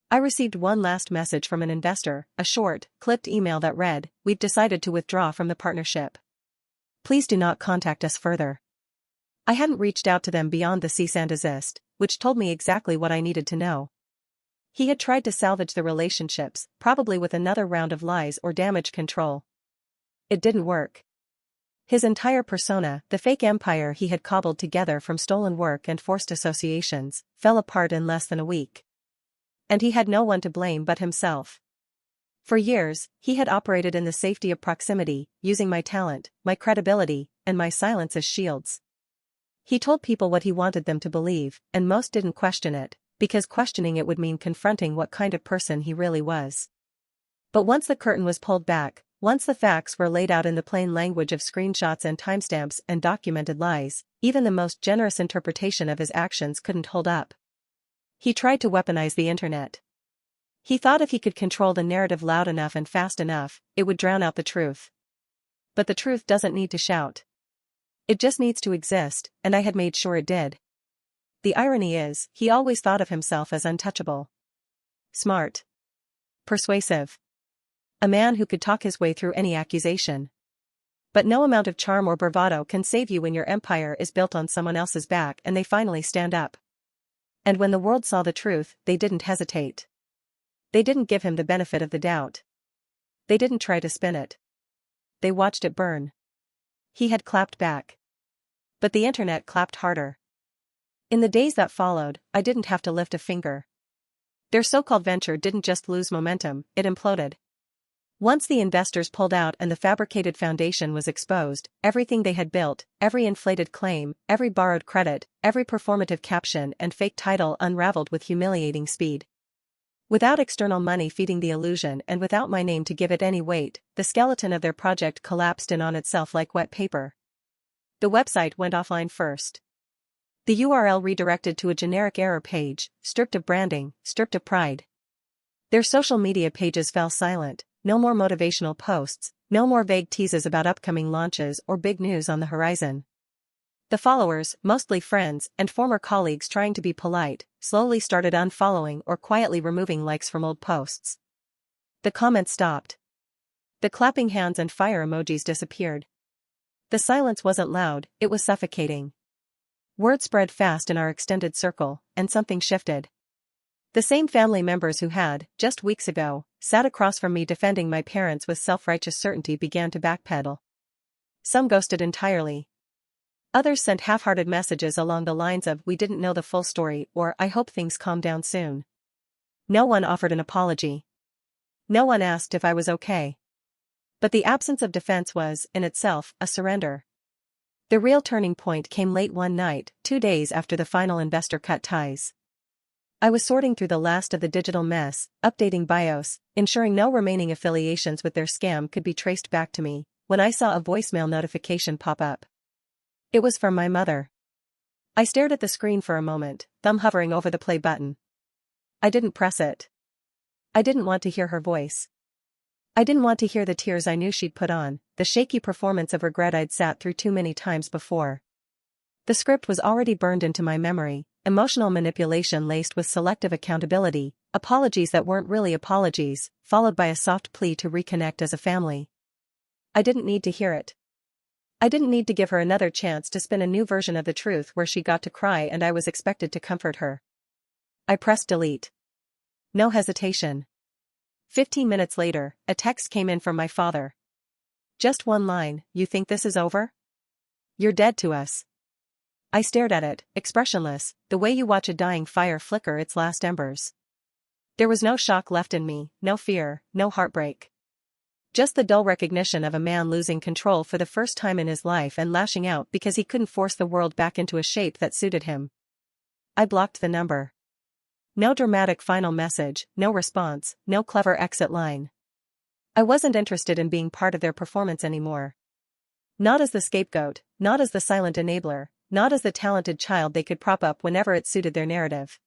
I received one last message from an investor, a short, clipped email that read, "We've decided to withdraw from the partnership. Please do not contact us further." I hadn't reached out to them beyond the cease and desist, which told me exactly what I needed to know. He had tried to salvage the relationships, probably with another round of lies or damage control. It didn't work. His entire persona, the fake empire he had cobbled together from stolen work and forced associations, fell apart in less than a week. And he had no one to blame but himself. For years, he had operated in the safety of proximity, using my talent, my credibility, and my silence as shields. He told people what he wanted them to believe, and most didn't question it, because questioning it would mean confronting what kind of person he really was. But once the curtain was pulled back, once the facts were laid out in the plain language of screenshots and timestamps and documented lies, even the most generous interpretation of his actions couldn't hold up. He tried to weaponize the internet. He thought if he could control the narrative loud enough and fast enough, it would drown out the truth. But the truth doesn't need to shout. It just needs to exist, and I had made sure it did. The irony is, he always thought of himself as untouchable. Smart. Persuasive. A man who could talk his way through any accusation. But no amount of charm or bravado can save you when your empire is built on someone else's back and they finally stand up. And when the world saw the truth, they didn't hesitate. They didn't give him the benefit of the doubt. They didn't try to spin it. They watched it burn. He had clapped back. But the internet clapped harder. In the days that followed, I didn't have to lift a finger. Their so-called venture didn't just lose momentum, it imploded. Once the investors pulled out and the fabricated foundation was exposed, everything they had built, every inflated claim, every borrowed credit, every performative caption and fake title unraveled with humiliating speed. Without external money feeding the illusion and without my name to give it any weight, the skeleton of their project collapsed in on itself like wet paper. The website went offline first. The URL redirected to a generic error page, stripped of branding, stripped of pride. Their social media pages fell silent, no more motivational posts, no more vague teases about upcoming launches or big news on the horizon. The followers, mostly friends and former colleagues trying to be polite, slowly started unfollowing or quietly removing likes from old posts. The comments stopped. The clapping hands and fire emojis disappeared. The silence wasn't loud, it was suffocating. Word spread fast in our extended circle, and something shifted. The same family members who had, just weeks ago, sat across from me defending my parents with self-righteous certainty began to backpedal. Some ghosted entirely. Others sent half-hearted messages along the lines of "we didn't know the full story" or "I hope things calm down soon." No one offered an apology. No one asked if I was okay. But the absence of defense was, in itself, a surrender. The real turning point came late one night, 2 days after the final investor cut ties. I was sorting through the last of the digital mess, updating BIOS, ensuring no remaining affiliations with their scam could be traced back to me, when I saw a voicemail notification pop up. It was from my mother. I stared at the screen for a moment, thumb hovering over the play button. I didn't press it. I didn't want to hear her voice. I didn't want to hear the tears I knew she'd put on, the shaky performance of regret I'd sat through too many times before. The script was already burned into my memory, emotional manipulation laced with selective accountability, apologies that weren't really apologies, followed by a soft plea to reconnect as a family. I didn't need to hear it. I didn't need to give her another chance to spin a new version of the truth where she got to cry and I was expected to comfort her. I pressed delete. No hesitation. 15 minutes later, a text came in from my father. Just one line, "You think this is over? You're dead to us." I stared at it, expressionless, the way you watch a dying fire flicker its last embers. There was no shock left in me, no fear, no heartbreak. Just the dull recognition of a man losing control for the first time in his life and lashing out because he couldn't force the world back into a shape that suited him. I blocked the number. No dramatic final message, no response, no clever exit line. I wasn't interested in being part of their performance anymore. Not as the scapegoat, not as the silent enabler, not as the talented child they could prop up whenever it suited their narrative.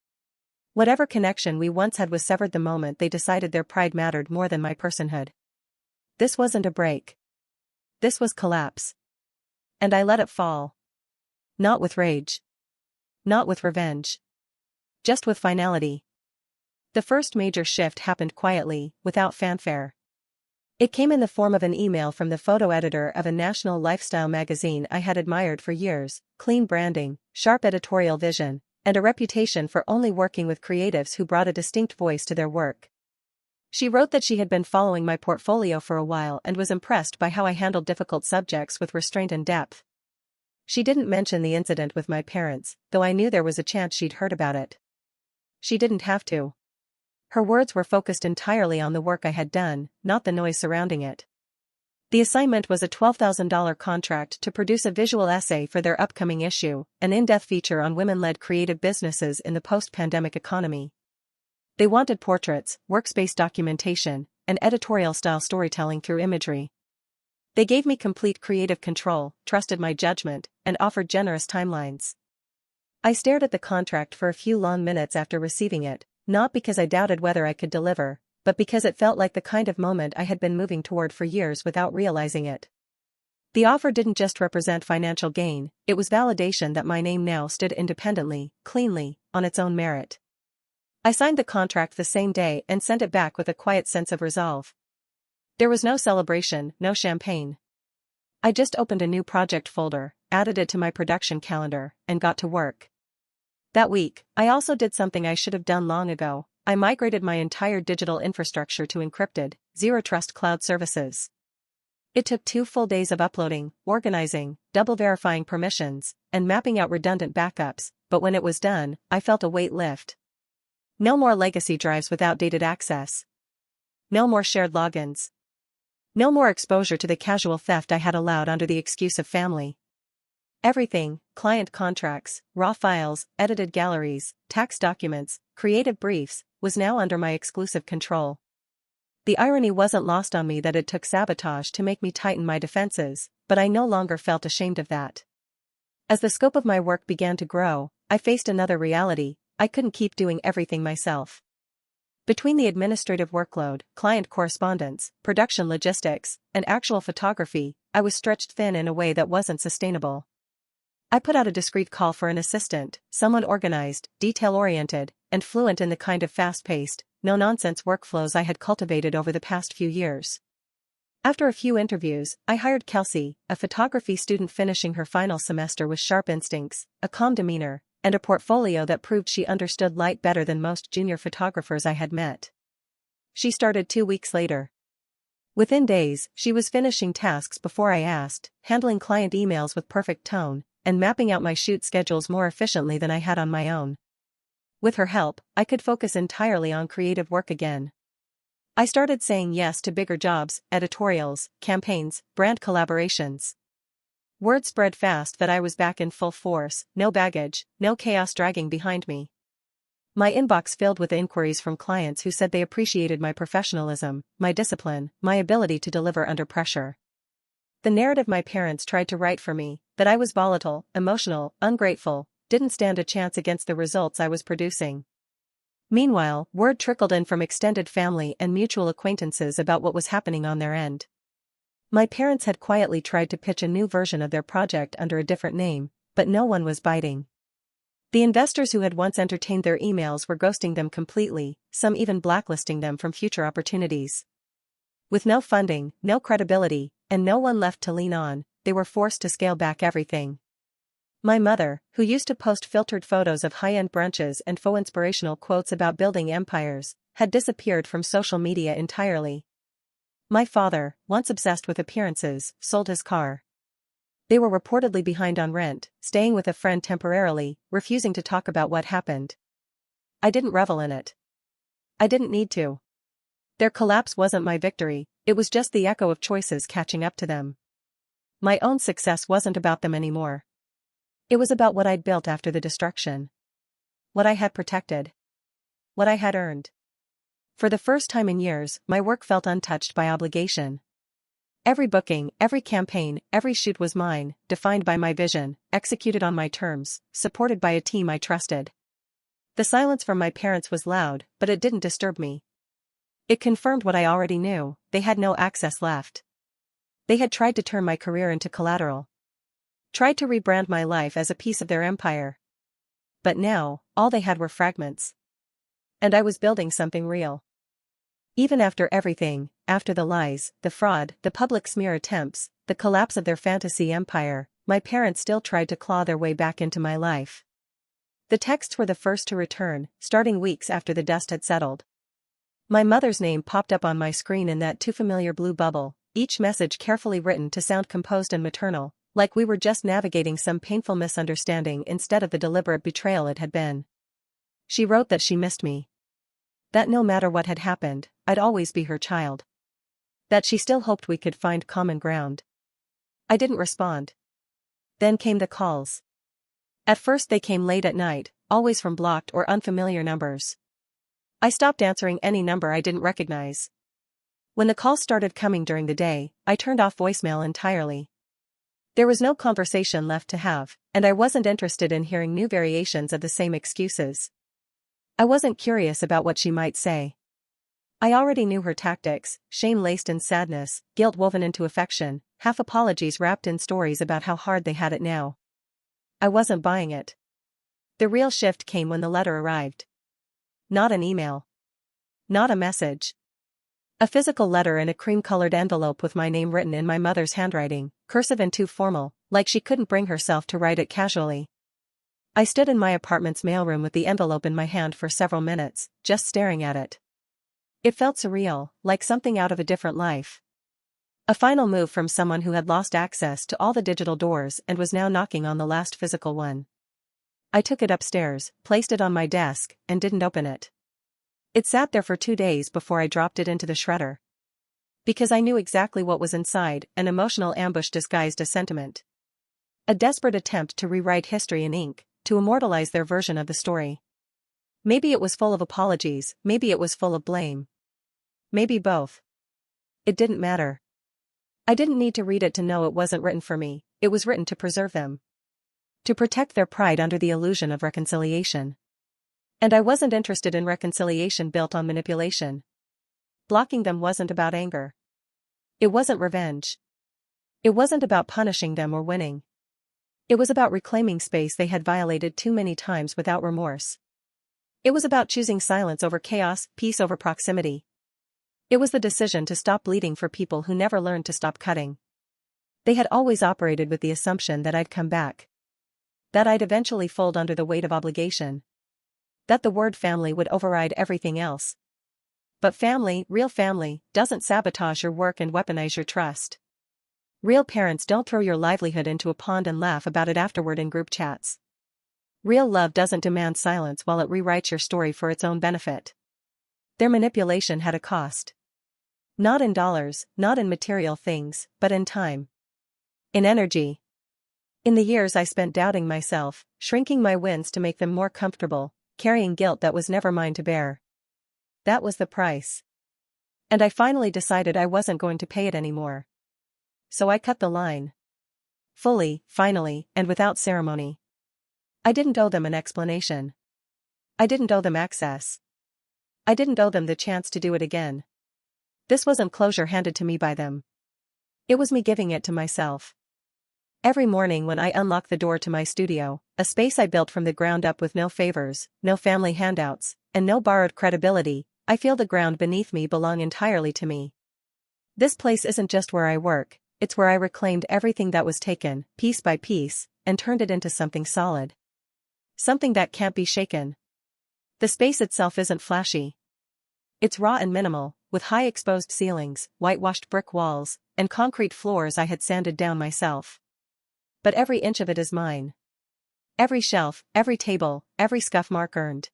Whatever connection we once had was severed the moment they decided their pride mattered more than my personhood. This wasn't a break. This was collapse. And I let it fall. Not with rage. Not with revenge. Just with finality. The first major shift happened quietly, without fanfare. It came in the form of an email from the photo editor of a national lifestyle magazine I had admired for years: clean branding, sharp editorial vision, and a reputation for only working with creatives who brought a distinct voice to their work. She wrote that she had been following my portfolio for a while and was impressed by how I handled difficult subjects with restraint and depth. She didn't mention the incident with my parents, though I knew there was a chance she'd heard about it. She didn't have to. Her words were focused entirely on the work I had done, not the noise surrounding it. The assignment was a $12,000 contract to produce a visual essay for their upcoming issue, an in-depth feature on women-led creative businesses in the post-pandemic economy. They wanted portraits, workspace documentation, and editorial-style storytelling through imagery. They gave me complete creative control, trusted my judgment, and offered generous timelines. I stared at the contract for a few long minutes after receiving it, not because I doubted whether I could deliver, but because it felt like the kind of moment I had been moving toward for years without realizing it. The offer didn't just represent financial gain, it was validation that my name now stood independently, cleanly, on its own merit. I signed the contract the same day and sent it back with a quiet sense of resolve. There was no celebration, no champagne. I just opened a new project folder, added it to my production calendar, and got to work. That week, I also did something I should have done long ago. I migrated my entire digital infrastructure to encrypted, zero-trust cloud services. It took 2 full days of uploading, organizing, double-verifying permissions, and mapping out redundant backups, but when it was done, I felt a weight lift. No more legacy drives with outdated access. No more shared logins. No more exposure to the casual theft I had allowed under the excuse of family. Everything, client contracts, raw files, edited galleries, tax documents, creative briefs, was now under my exclusive control. The irony wasn't lost on me that it took sabotage to make me tighten my defenses, but I no longer felt ashamed of that. As the scope of my work began to grow, I faced another reality: I couldn't keep doing everything myself. Between the administrative workload, client correspondence, production logistics, and actual photography, I was stretched thin in a way that wasn't sustainable. I put out a discreet call for an assistant, someone organized, detail-oriented, and fluent in the kind of fast-paced, no-nonsense workflows I had cultivated over the past few years. After a few interviews, I hired Kelsey, a photography student finishing her final semester with sharp instincts, a calm demeanor, and a portfolio that proved she understood light better than most junior photographers I had met. She started 2 weeks later. Within days, she was finishing tasks before I asked, handling client emails with perfect tone, and mapping out my shoot schedules more efficiently than I had on my own. With her help, I could focus entirely on creative work again. I started saying yes to bigger jobs, editorials, campaigns, brand collaborations. Word spread fast that I was back in full force, no baggage, no chaos dragging behind me. My inbox filled with inquiries from clients who said they appreciated my professionalism, my discipline, my ability to deliver under pressure. The narrative my parents tried to write for me, that I was volatile, emotional, ungrateful, didn't stand a chance against the results I was producing. Meanwhile, word trickled in from extended family and mutual acquaintances about what was happening on their end. My parents had quietly tried to pitch a new version of their project under a different name, but no one was biting. The investors who had once entertained their emails were ghosting them completely, some even blacklisting them from future opportunities. With no funding, no credibility, and no one left to lean on, they were forced to scale back everything. My mother, who used to post filtered photos of high-end brunches and faux inspirational quotes about building empires, had disappeared from social media entirely. My father, once obsessed with appearances, sold his car. They were reportedly behind on rent, staying with a friend temporarily, refusing to talk about what happened. I didn't revel in it. I didn't need to. Their collapse wasn't my victory, it was just the echo of choices catching up to them. My own success wasn't about them anymore. It was about what I'd built after the destruction. What I had protected. What I had earned. For the first time in years, my work felt untouched by obligation. Every booking, every campaign, every shoot was mine, defined by my vision, executed on my terms, supported by a team I trusted. The silence from my parents was loud, but it didn't disturb me. It confirmed what I already knew: they had no access left. They had tried to turn my career into collateral. Tried to rebrand my life as a piece of their empire. But now, all they had were fragments. And I was building something real. Even after everything, after the lies, the fraud, the public smear attempts, the collapse of their fantasy empire, my parents still tried to claw their way back into my life. The texts were the first to return, starting weeks after the dust had settled. My mother's name popped up on my screen in that too familiar blue bubble, each message carefully written to sound composed and maternal, like we were just navigating some painful misunderstanding instead of the deliberate betrayal it had been. She wrote that she missed me. That no matter what had happened, I'd always be her child. That she still hoped we could find common ground. I didn't respond. Then came the calls. At first they came late at night, always from blocked or unfamiliar numbers. I stopped answering any number I didn't recognize. When the calls started coming during the day, I turned off voicemail entirely. There was no conversation left to have, and I wasn't interested in hearing new variations of the same excuses. I wasn't curious about what she might say. I already knew her tactics, shame laced in sadness, guilt woven into affection, half apologies wrapped in stories about how hard they had it now. I wasn't buying it. The real shift came when the letter arrived. Not an email. Not a message. A physical letter in a cream-colored envelope with my name written in my mother's handwriting, cursive and too formal, like she couldn't bring herself to write it casually. I stood in my apartment's mailroom with the envelope in my hand for several minutes, just staring at it. It felt surreal, like something out of a different life. A final move from someone who had lost access to all the digital doors and was now knocking on the last physical one. I took it upstairs, placed it on my desk, and didn't open it. It sat there for 2 days before I dropped it into the shredder. Because I knew exactly what was inside, an emotional ambush disguised as sentiment. A desperate attempt to rewrite history in ink, to immortalize their version of the story. Maybe it was full of apologies, maybe it was full of blame. Maybe both. It didn't matter. I didn't need to read it to know it wasn't written for me, it was written to preserve them. To protect their pride under the illusion of reconciliation. And I wasn't interested in reconciliation built on manipulation. Blocking them wasn't about anger. It wasn't revenge. It wasn't about punishing them or winning. It was about reclaiming space they had violated too many times without remorse. It was about choosing silence over chaos, peace over proximity. It was the decision to stop bleeding for people who never learned to stop cutting. They had always operated with the assumption that I'd come back. That I'd eventually fold under the weight of obligation. That the word family would override everything else. But family, real family, doesn't sabotage your work and weaponize your trust. Real parents don't throw your livelihood into a pond and laugh about it afterward in group chats. Real love doesn't demand silence while it rewrites your story for its own benefit. Their manipulation had a cost. Not in dollars, not in material things, but in time. In energy. In the years I spent doubting myself, shrinking my wins to make them more comfortable, carrying guilt that was never mine to bear. That was the price. And I finally decided I wasn't going to pay it anymore. So I cut the line. Fully, finally, and without ceremony. I didn't owe them an explanation. I didn't owe them access. I didn't owe them the chance to do it again. This wasn't closure handed to me by them. It was me giving it to myself. Every morning when I unlock the door to my studio, a space I built from the ground up with no favors, no family handouts, and no borrowed credibility, I feel the ground beneath me belong entirely to me. This place isn't just where I work, it's where I reclaimed everything that was taken, piece by piece, and turned it into something solid. Something that can't be shaken. The space itself isn't flashy. It's raw and minimal, with high exposed ceilings, whitewashed brick walls, and concrete floors I had sanded down myself. But every inch of it is mine. Every shelf, every table, every scuff mark earned.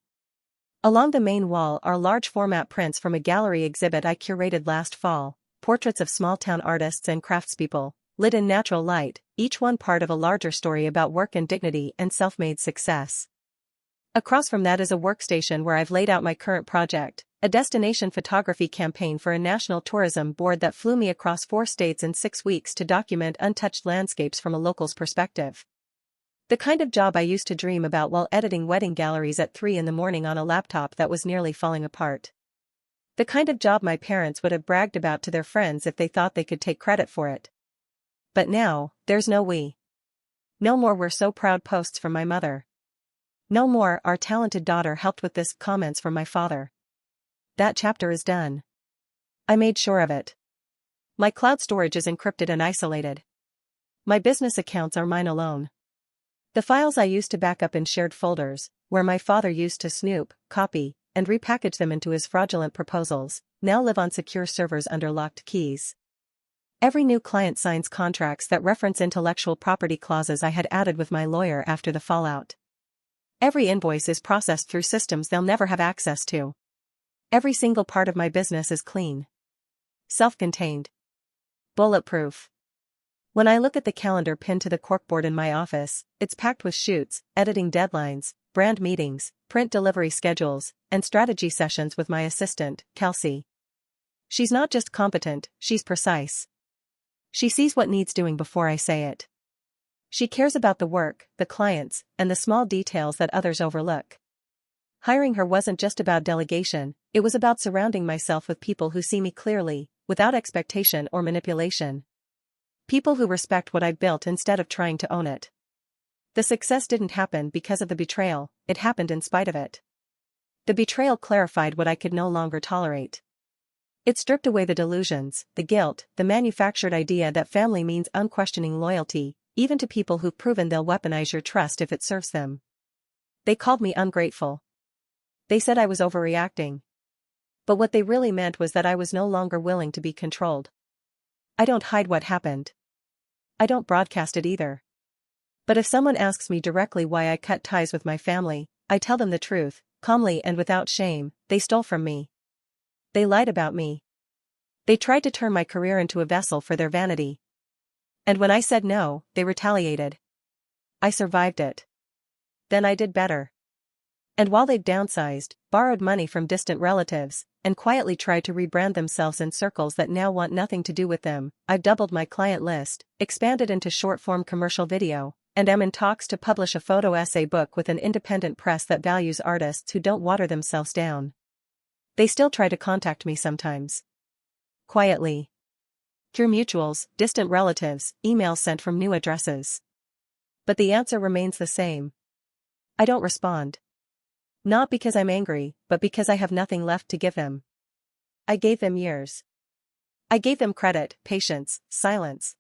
Along the main wall are large format prints from a gallery exhibit I curated last fall, portraits of small-town artists and craftspeople, lit in natural light, each one part of a larger story about work and dignity and self-made success. Across from that is a workstation where I've laid out my current project, a destination photography campaign for a national tourism board that flew me across 4 states in 6 weeks to document untouched landscapes from a local's perspective. The kind of job I used to dream about while editing wedding galleries at 3 in the morning on a laptop that was nearly falling apart. The kind of job my parents would have bragged about to their friends if they thought they could take credit for it. But now, there's no we. No more "we're so proud" posts from my mother. No more "our talented daughter helped with this" comments from my father. That chapter is done. I made sure of it. My cloud storage is encrypted and isolated. My business accounts are mine alone. The files I used to back up in shared folders, where my father used to snoop, copy, and repackage them into his fraudulent proposals, now live on secure servers under locked keys. Every new client signs contracts that reference intellectual property clauses I had added with my lawyer after the fallout. Every invoice is processed through systems they'll never have access to. Every single part of my business is clean. Self-contained. Bulletproof. When I look at the calendar pinned to the corkboard in my office, it's packed with shoots, editing deadlines, brand meetings, print delivery schedules, and strategy sessions with my assistant, Kelsey. She's not just competent, she's precise. She sees what needs doing before I say it. She cares about the work, the clients, and the small details that others overlook. Hiring her wasn't just about delegation, it was about surrounding myself with people who see me clearly, without expectation or manipulation. People who respect what I've built instead of trying to own it. The success didn't happen because of the betrayal, it happened in spite of it. The betrayal clarified what I could no longer tolerate. It stripped away the delusions, the guilt, the manufactured idea that family means unquestioning loyalty, even to people who've proven they'll weaponize your trust if it serves them. They called me ungrateful. They said I was overreacting. But what they really meant was that I was no longer willing to be controlled. I don't hide what happened. I don't broadcast it either. But if someone asks me directly why I cut ties with my family, I tell them the truth, calmly and without shame. They stole from me. They lied about me. They tried to turn my career into a vessel for their vanity. And when I said no, they retaliated. I survived it. Then I did better. And while they've downsized, borrowed money from distant relatives, and quietly tried to rebrand themselves in circles that now want nothing to do with them, I've doubled my client list, expanded into short-form commercial video, and am in talks to publish a photo essay book with an independent press that values artists who don't water themselves down. They still try to contact me sometimes. Quietly. Through mutuals, distant relatives, emails sent from new addresses. But the answer remains the same. I don't respond. Not because I'm angry, but because I have nothing left to give them. I gave them years. I gave them credit, patience, silence.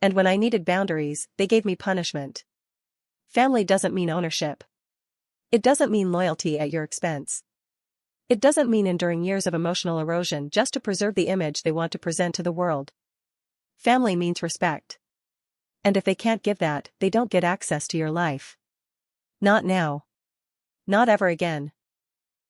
And when I needed boundaries, they gave me punishment. Family doesn't mean ownership. It doesn't mean loyalty at your expense. It doesn't mean enduring years of emotional erosion just to preserve the image they want to present to the world. Family means respect. And if they can't give that, they don't get access to your life. Not now. Not ever again.